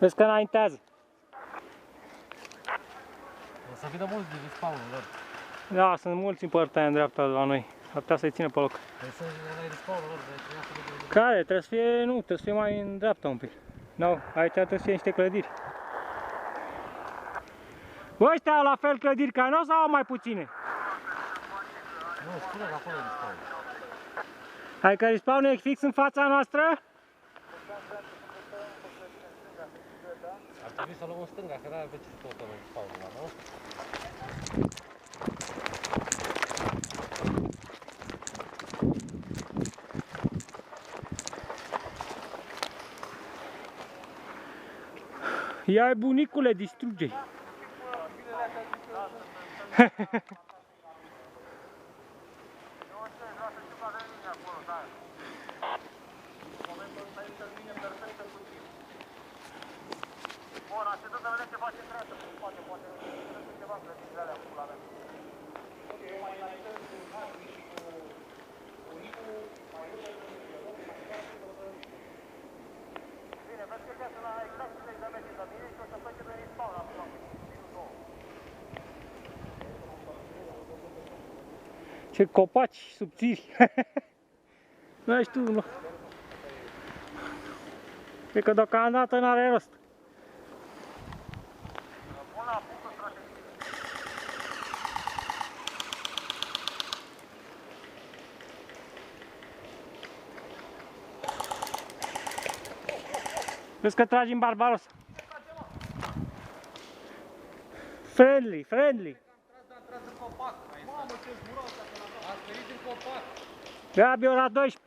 Vezi că înaintează. O să vină mulți de respawn-ul lor. Da, sunt mulți în partea aia în dreapta la noi. Ar putea să-i țină pe loc. Păi să vină respawn-ul lor, de ia să vedem. Care? Trebuie să fie, nu, trebuie să fie mai în dreapta un pic. Nu, aici trebuie să fie niște clădiri. Bă, ăștia au la fel clădiri ca noi sau au mai puține? Nu, spune că acolo e respawn. Hai că respawn e fix în fața noastră? Ar trebui să luăm în stânga, că n-ar vezi să căutăm respawn-ul ăla, nu? Ia-i bunicule, distruge-i! Bun, așteptăm să vedem ce face treabă, poate ceva în clădirile alea cu la mea. Eu mai înaintez cu Harvey și cu bunicul, mai bine, vezi că sunt la exact 50 de metri de mine și o să plece de respawn acum, minus 2. Ce copaci subțiri! Nu știu, nu. Cred că deocamdată n-are rost. Vezi că tragi în Barbaros. Friendly, friendly. Am tras în copac. Mamă, ce zburat ăsta. A sperit în copac. Gabi, ora 12.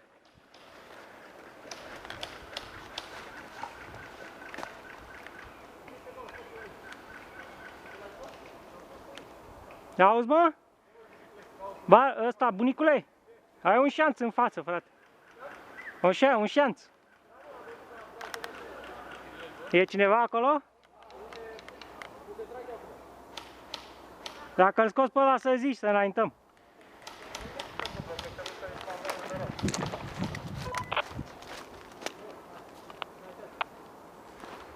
Auzi, mă? Ba, ăsta, bunicule, ai un șanț în față, frate. Un șanț. E cineva acolo? Dacă îl scoți pe ăla să zici, să înaintăm.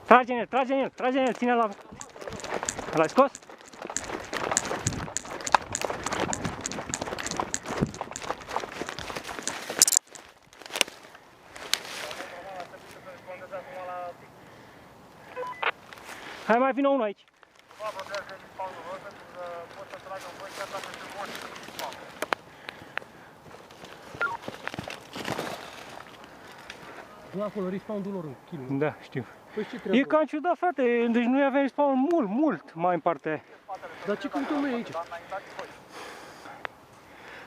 Trage în el, trage în el, trage în el, ține la... L-ai scos? Hai, mai vină unul aici. Nu acolo, respawn-ul lor în kill. Da, știu. Păi ce trebuie? E cam ciudat, frate, deci noi avem respawn mult mai în partea aia. Dar ce căutăm noi aici?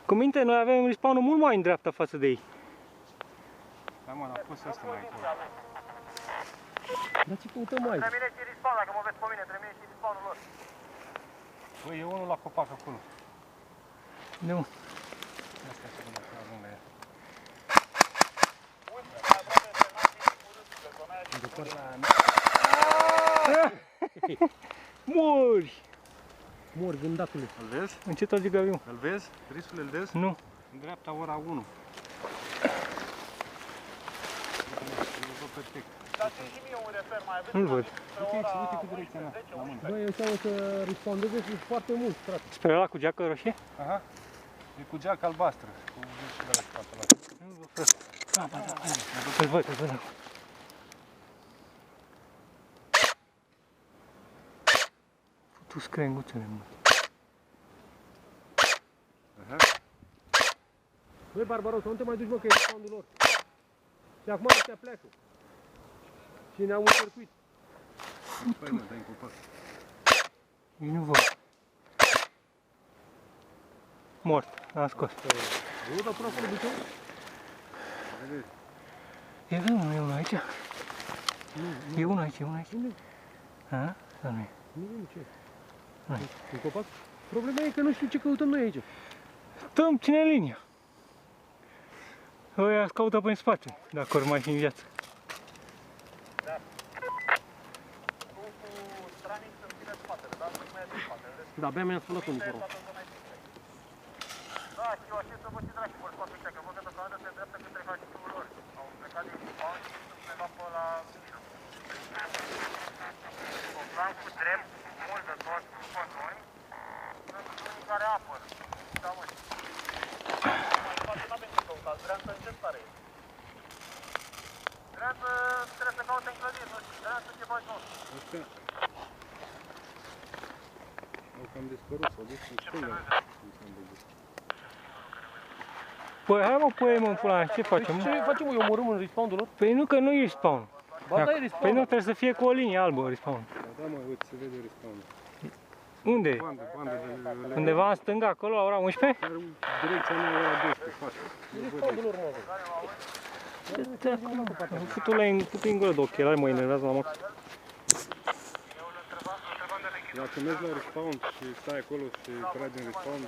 Cu minte, noi avem respawn-ul mult mai în dreapta față de ei. Da, mă, a fost ăsta mai acolo. Dar ce căutăm aici? Trebuie mine și respawn, dacă mă vezi pe mine, trebuie mine și respawn-ul lor. Băi, e unul la copac acolo. Nu. Asta se gândesc să ajung la el. Mori! Mor, gândatule. Îl vezi? Încet o zic Gaviu. Îl vezi? Risul îl vezi? Nu. În dreapta ora 1. Perfect. Dați și mie un refer mai aveți. Nu-l văd. Uite cu direcția mea, la mână. Băi, ăștia o să respondeze foarte mult, frate. Spre ăla cu geacă roșie? Aha. E cu geacă albastră. Cu și de la spate la. Nu-l văd, frate. Da, ba, da, hai. Îl văd, îl văd. Tu screnguțele, mă. Aha. Băi, Barbaros, nu te mai duci, mă, că e respawn-ul lor. Și acum ăștia pleacă. Și ne-au încercuit. Păi, mă, dai în copac. Eu nu văd. Mort, am scos. Nu, dar până acolo duce? E unul aici. E unul aici, e unul aici. Unde? Ha? Sau nu e? Nu, ce? Nu. În copac? Problema e că nu știu ce căutăm noi aici. Tăm, ține linia. Ăia caută prin spate, dacă ori mai fi în viață. Da. Cu stranic să-mi ține spatele, dar nu mai e din spatele. Da, abia mi-am spălat uniformul. Da, știu, aștept să vă ți dragi, vor scoate ăștia, că văd că deocamdată se îndreaptă către HQ-ul lor. Au plecat din spawn și sunt undeva pe la... drept, mult de tot, păduri, sunt unii care apără. Da, mă. Nu avem ce căuta, Dreanță în ce stare e? Dreanță trebuie să caute în clădiri, nu știu, Dreanță ce faci, nu? Astea au cam dispărut, s-au dus în stânga. Păi hai mă, pui mă în pula mea, ce facem? Ce facem, mă? Eu omorâm în respawn-ul lor? Păi nu că nu e spawn. Ba da, e respawn. Păi nu, trebuie să fie cu o linie albă respawn. Da, mă, uite, se vede respawn-ul. Unde? Bandă de... Undeva în stânga, acolo, la ora 11? Care direcția mea era 12, față. E respawn-ul lor, mă. Futu-i în gură de ochelari, mă enervează la moc. Dacă mergi la respawn și stai acolo și tragi în respawn,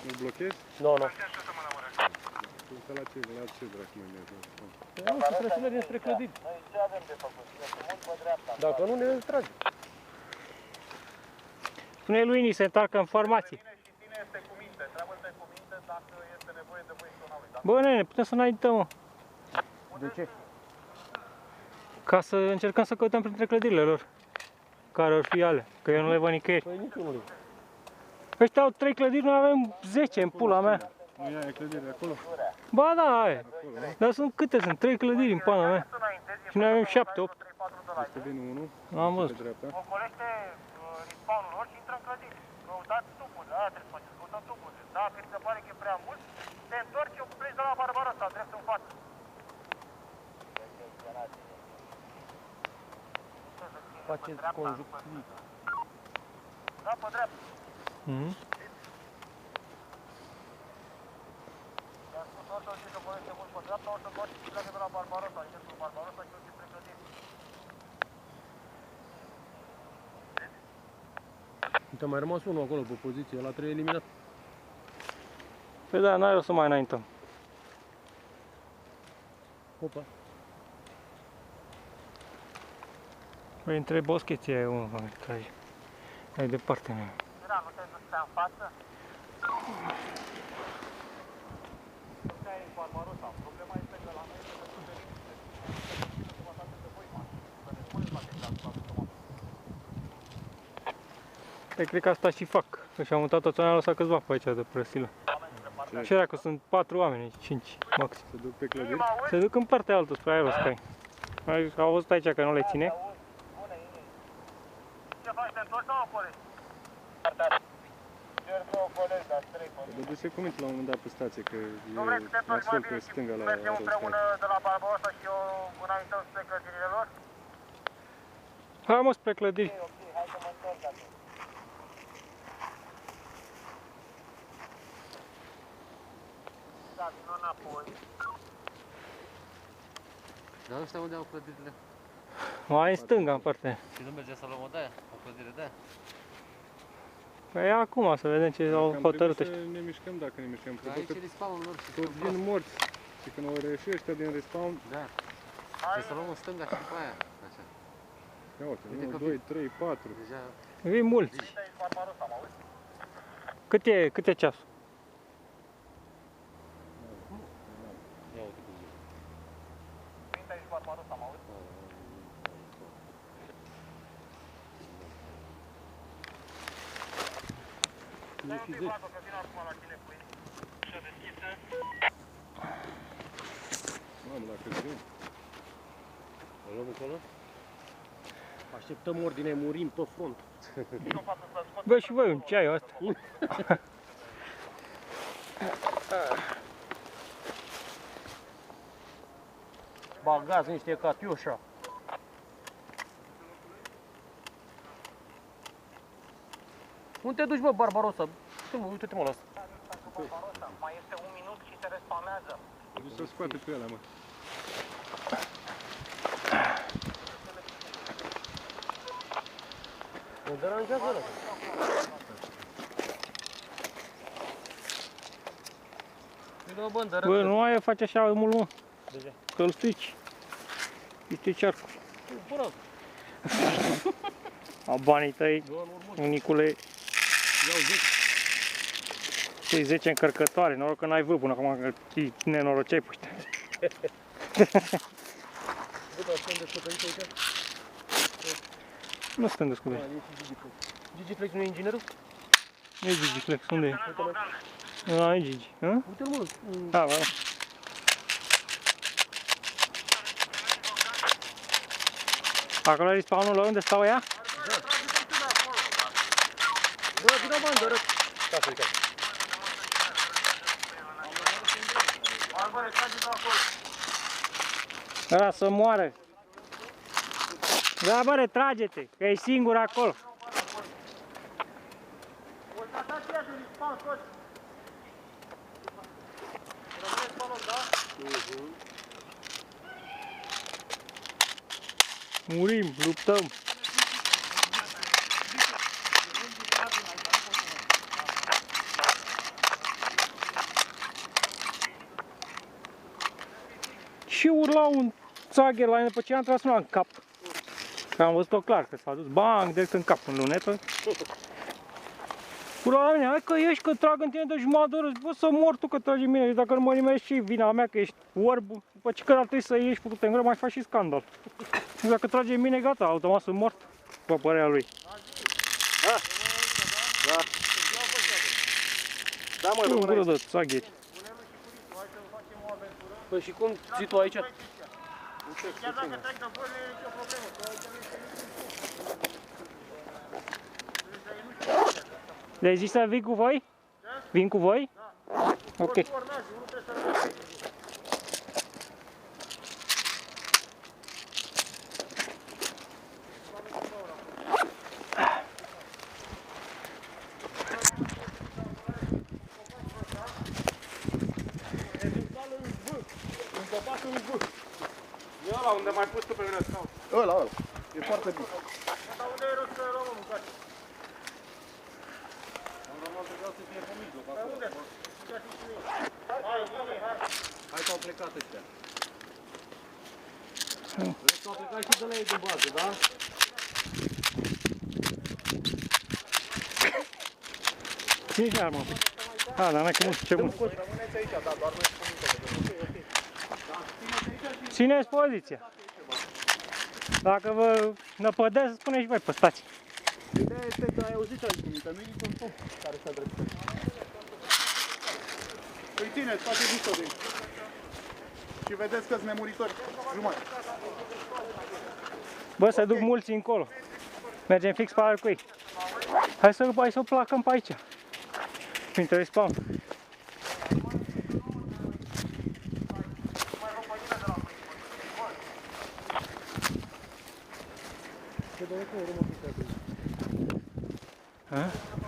nu blochezi? Nu, nu. Tu la ce dracu mai mergi la respawn? Nu, și trăsile dinspre clădiri. Noi ce avem de făcut? Este mult pe dreapta. Dacă nu, ne trage. Spune lui Ini să întoarcă în formație. Tine și tine este cu minte. Treaba asta e cu minte dacă este nevoie de voi sonalui. Bă, nene, putem să înaintăm, mă. De ce? Ca să încercăm să căutăm printre clădirile lor. Care ar fi ale, că eu nu le văd nicăieri. Păi niciunul. Ăștia au 3 clădiri, noi avem 10 în pula mea. Nu e aia clădire acolo? Ba da, aia. Dar sunt câte sunt? 3 clădiri în pana mea. Și noi avem 7, 8. Este vine unul, Am văzut. pe dreapta. Ocolește respawn-ul lor și intră în clădiri. Căutați tuburile, aia trebuie să faceți, căutăm tuburile. Dacă vi se pare că e prea mult, te întorci și o pleci de la Barbarossa, drept în față. Faceți conjunctiv. Da, pe dreapta. Mhm. I-am spus ori să o știi că ocolește mult pe dreapta, ori să faci și pleacă de la Barbarossa, și cu Barbarossa și o știi spre clădiri. Uite, a mai rămas unul acolo pe poziție, ăla trebuie eliminat. Păi da, n-ai rost să mai înaintăm. Opa. Păi între boscheții e unul care trage. Mai departe, nu. Mira, nu te-ai dus pe în față? Ăsta e Barbarossa. Problema este că la noi este destul de liniște. Să vă dați de voi, man. Să ne spuneți la exact la automat. Păi cred că asta și fac. Că și-au mutat toți oamenii, au lăsat câțiva pe aici de prăsilă. Și era că sunt 4 oameni, 5 maxim. Se duc pe clădiri. Se duc în partea altă, spre Aerosky. Au văzut aici că nu le ține. Bună, Ini. Ce faci? Te întorci sau ocolești? Cer să ocolești, dar trei pe mine. Dar de ce comenti la un moment dat pe stație că Nu vrei să te e întorci mai nasol bine pe și stânga la mergem împreună Aerosky? de la Barbarossa și eu înaintăm spre clădirile lor? Hai mă spre clădiri. Ok, hai să mă întorc atunci. Da, vină înapoi. Dar ăștia unde au clădirile? Mai în stânga, în parte. Și nu merge să luăm o de-aia? O clădire de-aia? Păi acum să vedem ce au Cam hotărât trebuie ăștia. să ne mișcăm dacă ne mișcăm. Dar aici e respawn-ul lor și Tot vin morți. Și când au reieșit ăștia din respawn, Da. Trebuie să luăm în stânga și după aia. Așa. ia uite, Uite 1, că 2, 3, 4. Deja... Vin mulți. Aici Barbarossa, mă auzi? Cât e ceasul? Ia uite cum zic. Vinte aici Barbarossa, mă auzi? E și 10. Vlado, că vin acum la tine cu ei. Și-o deschisă. Mamă, dacă vin. O luăm încolo? Așteptăm ordine, murim pe front. Nu față să scot. Bă, și voi un ceai ăsta. Bagați niște catiușa. Unde te duci, bă, Barbarossa? Uite-te, mă, la asta. Barbarossa, mai este un minut și se respawnează. Du să scoate pe ăla, mă. Mă deranjează ăla. Îi dă o bandă, Bă, nu mai face așa mult, mă. De ce? Că îl strici. Îi strici arcul. Până. Au banii tăi, Doar urmă. unicule, Iau 10. cei 10 încărcătoare. Noroc că n-ai vârf până acum, că îi nenoroceai pe ăștia. Bă, dar sunt descoperiți aici? Nu suntem descoperiți. Gigi Flex nu e inginerul? E Gigi Flex, unde e? Nu, e Gigi. Hă? Uite-l mă. Da, da. Acolo e spawnul lor unde stau ea? Bă, vină bani, dă arăt. Barbare, trageți acolo. Ăla să moară. Da, bă, retrage-te, că e singur acolo. O să ataci ea de respawn toți. Rămâneți pe loc, da? Murim, luptăm. Și urla un țagher la mine după ce am tras una în cap. Că am văzut-o clar, că s-a dus bang, direct în cap, în lunetă. Urla la mine, hai că ești, că trag în tine de jumătate de oră, bă, să mor tu că tragi în mine, și dacă nu mă nimerești și vina mea că ești orb, după ce că ar trebui să ieși făcut în gră, mai faci și scandal. Și dacă trage în mine, gata, automat sunt mort, cu părerea lui. Da, mă, Nu, rămân gură aici. de țagheri. Păi și cum ții tu aici? Chiar dacă trec de voi, nu e nicio problemă. Că aici nu este nici Le-ai zis să vin cu voi? Vin cu voi? Ok. urmează, nu trebuie să rămâne. E ăla unde m-ai pus tu pe mine scaun. Ăla. E foarte bine. Dar unde e rost să luăm o mâncare? Dar unde? Ia fi și mie. Hai, bine, hai. Hai că au plecat ăștia. Vezi că au plecat și de la ei din bază, da? Ține și armă. A, dar n-ai că mult, ce mult. Rămâneți aici, da, doar noi spun Țineți poziția. Dacă vă năpădeți, spuneți și voi pe stați. Ideea este că ai auzit aici, că nu e niciun pom care să dreptă. Îi țineți, faceți mișto de aici. Și vedeți că-s nemuritori. Jumătate. Bă, se duc mulți încolo. Mergem fix pe ala cu ei. Hai să o placăm pe aici. Printre respawn.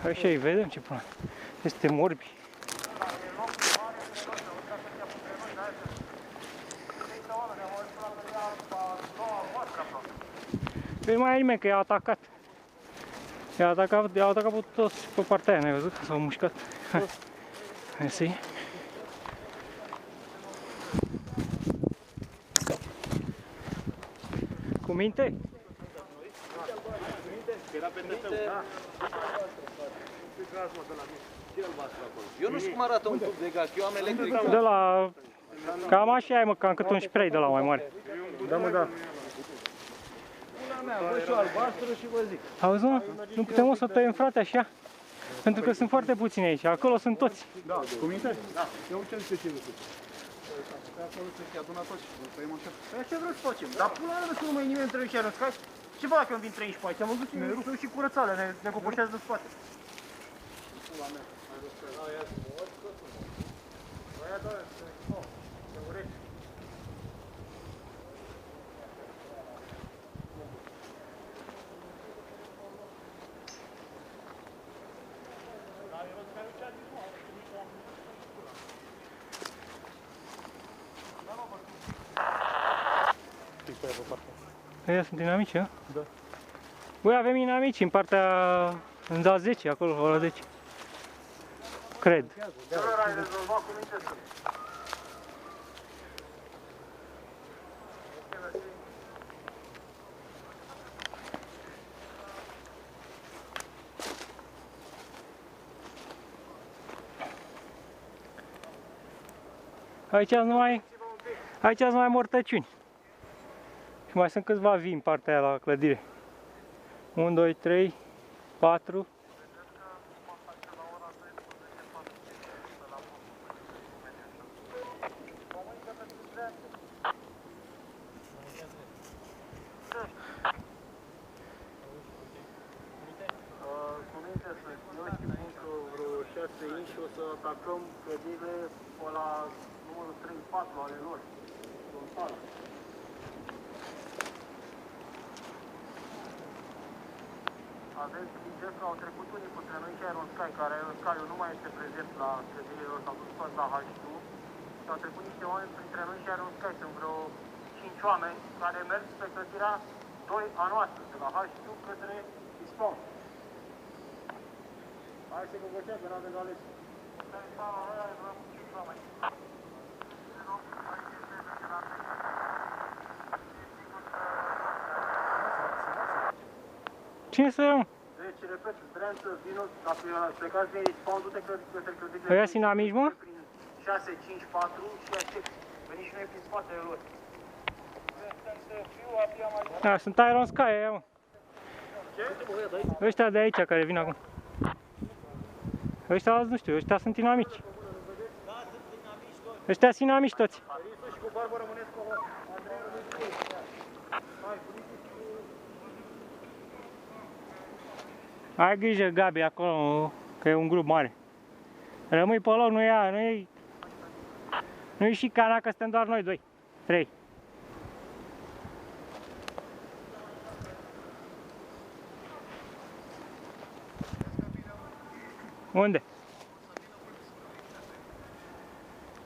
Hai și ei, vedem ce până. Este morbi. Păi mai e nimeni că i-a atacat. I-a atacat pe toți pe partea aia, n-ai văzut că s-au mușcat? Mersi. Cu minte? Era pe tătău, da? Eu nu știu cum arată un tub de gaz, eu am electric. De la... Cam așa e, mă, cam cât un spray de la mai mare. Da, mă, da. Vă și albastru și vă zic. Auzi, mă? Nu putem o să tăiem, frate, așa? Pentru că sunt foarte puțini aici, acolo sunt toți. Da, cu minte? Da. Eu ce zice ce lucru? Acolo se adună toți și îl tăiem așa. Păi ce vreau să facem? Dar până la urmă să nu mai e nimeni între ăștia răscați. Ce fac dacă îmi vin 13 pe aici? Am văzut că și curățale, ne copoșează în spate. Aia sunt dinamici, da? Da. Băi, avem inamici în partea... în da 10, acolo, la 10. Cred. Celor ai rezolvat cu minte să. Aici sunt numai mortăciuni. Și mai sunt câțiva vii în partea aia la clădire. 1, 2, 3, 4. Cuvinte sunt, eu știu că vreo 6 inși o să atacăm clădirile pe la numărul 3-4 ale lor. Frontal. Aveți grijă că au trecut unii dintre noi și Iron Sky, care Iron Sky nu mai este prezent la clădirile lor, s-au dus toți la HQ și au trecut niște oameni printre noi și Iron Sky. Sunt vreo 5 oameni care merg pe clădirea 2 a noastră, de la HQ către Respawn. Hai să vă văceam, că n-avem ales. Cine să iau? Deci, repet, vrem să vină, dacă plecați din Respawn, du-te către clădirile. Ăia sunt inamici, mă? Prin 6, 5, 4 și aștept. Veniți și noi prin spatele lor. Da, sunt Iron Sky, aia, mă. Ăștia de aici care vin acum. Ăștia, nu știu, ăștia sunt inamici. Ăștia sunt inamici toți. Risu și cu Barbă rămâneți acolo. Andrei rămâneți. Hai, Ai grijă, Gabi, acolo, că e un grup mare. Rămâi pe loc, nu-i și cana, că suntem doar noi doi. 3. Unde?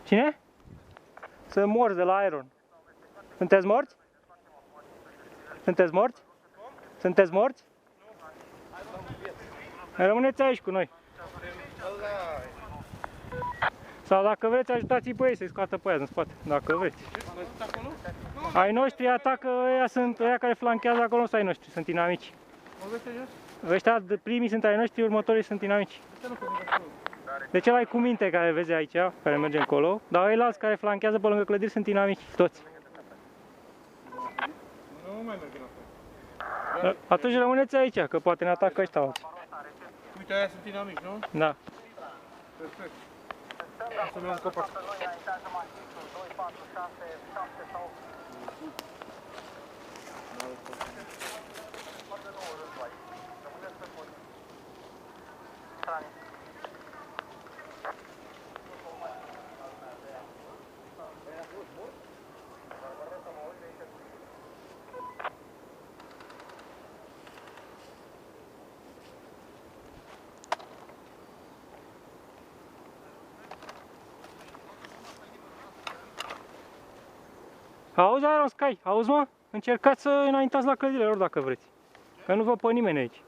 Cine? Sunt morți de la Iron. Sunteți morți? Sunteți morți? Sunteți morți? Rămâneți aici cu noi. Sau dacă vreți, ajutați-i pe ei să-i scoată pe aia în spate, dacă vreți. Ai noștri atacă, ăia care flanchează acolo, nu sunt ai noștri, sunt inamici. Ăștia primii sunt ai noștri, următorii sunt inamici. Deci ăla-i cu minte care vezi aici, care merge încolo, dar ăilalți care flanchează pe lângă clădiri sunt inamici, toți. Nu mai merg înapoi. Atunci rămâneți aici, că poate ne atacă ăștia alții. Uite, aia sunt inamici, nu? Da. Perfect. Să merg în copac. Auzi, Iron Sky, auzi, mă? Încercați să înaintați la clădirile lor dacă vreți. Că nu vă pe nimeni aici.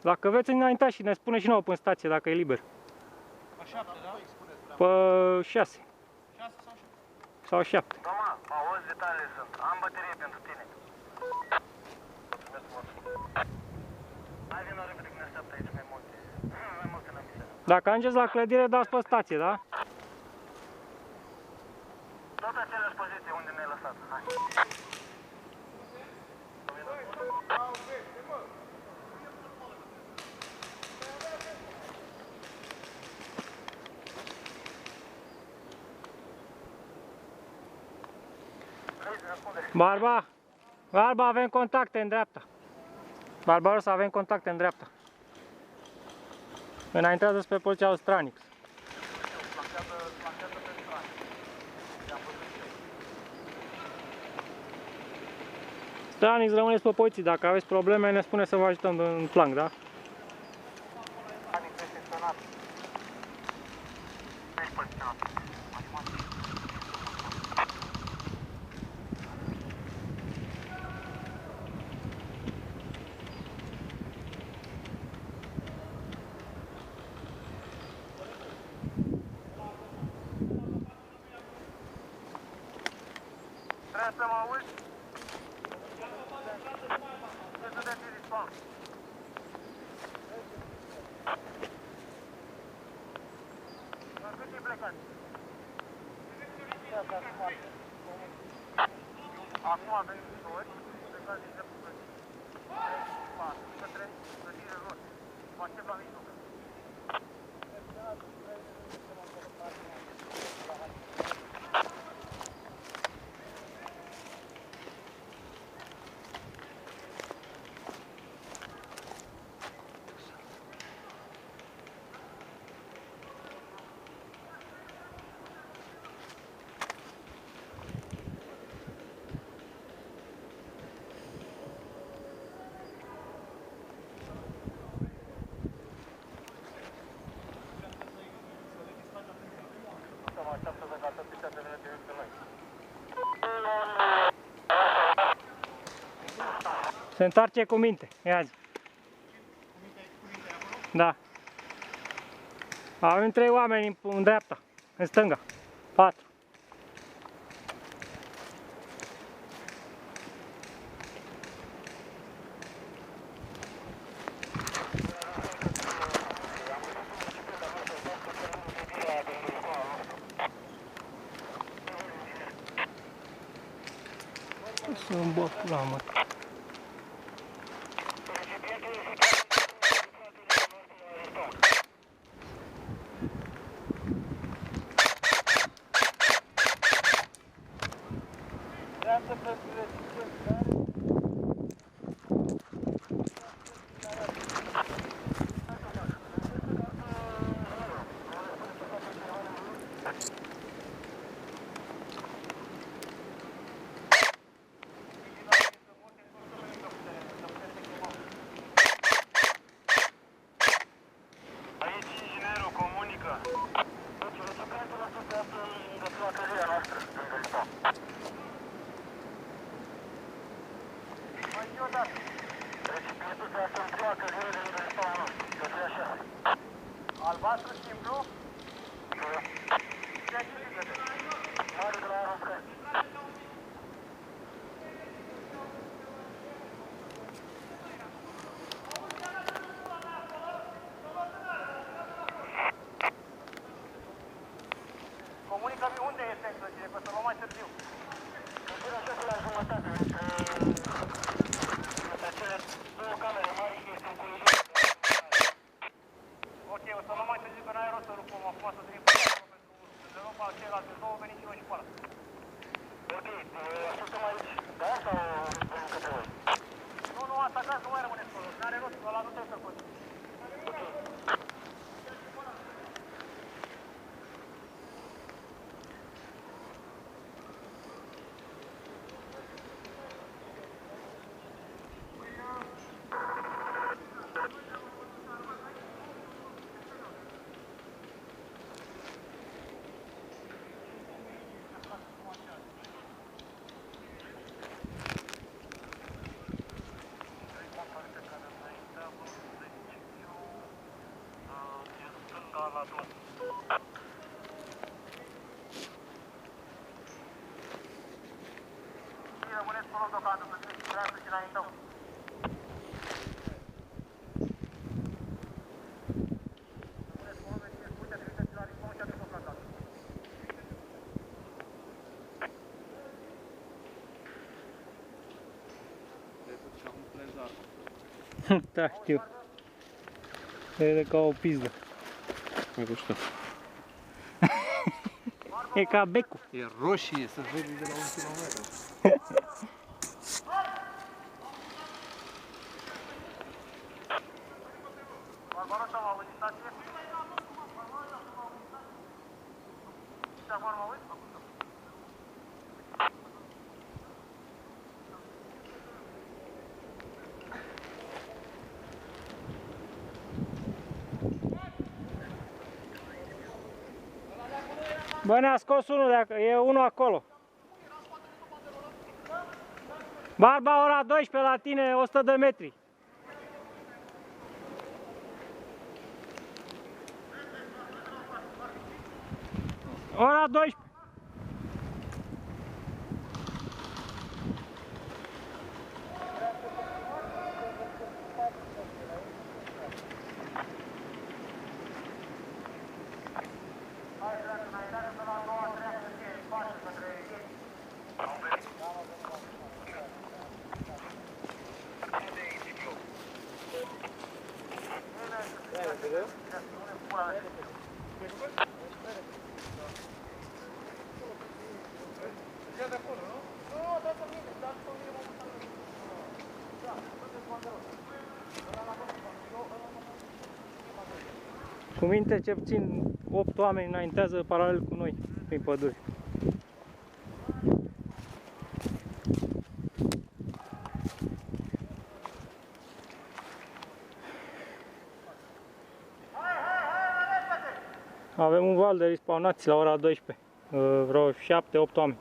Dacă vreți, înaintați și ne spune și nouă până stație dacă e liber. La 7, da? Pe 6 6 sau 7? sau 7. Doamna, auzi, detalii sunt. Am baterie pentru tine. Hai vină repede că ne așteaptă aici mai multe. Mai multe la miserie. Dacă ajungeți la clădire, dați pe stație, da? Tot aceleași poziție unde ne-ai lăsat. Hai. Barba! Barba, avem contacte în dreapta. Barbaros, avem contacte în dreapta. Înaintează spre poliția lui Stranix. Stranix, rămâneți pe poziții. Dacă aveți probleme, ne spune să vă ajutăm în flanc, da? Trebuie să mă auzi? Ce sunteți în Respawn? Cât e plecat? Acum avem ori, plecați din dreptul plății. Se întoarce cu minte, ia zi. Da. Avem 3 oameni în dreapta, în stânga. 4. Să-mi bag la mă. Albastru și blu? Comunică-mi unde este încălzire, că să luăm mai târziu. Încălzirea așa la jumătate, între cele două camere mari și este încălzire. Ok, o să luăm mai târziu, că n-ai rost să rupăm acum să trăim pe acolo pentru unul. Să le luăm pe celelalte două, veniți și noi și pe ala. Ok, așteptăm aici, da? Sau către voi? Nu, asta gaz, nu mai rămâneți acolo, n-are rost, ăla nu trebuie să-l continui. Ok. La drum. Rămâneți pe loc deocamdată, să știți, vreau să-și înaintăm. Rămâneți pe loc, vedeți, uite, trimiteți la riscon și atunci deocamdată. Da, știu. E ca o pizdă. Mai guștă. E ca becul. E roșie, se vede de la 1 kilometru. Barbarossa, am auzit stație? Și acum mă auzi? Bă, ne-a scos unul de acolo, e unul acolo. Barba, ora 12 la tine, 100 de metri. Ora 12. De aici. Cu minte, ce puțin 8 oameni înaintează paralel cu noi prin păduri. Avem un val de respawnați la ora 12, vreo 7-8 oameni.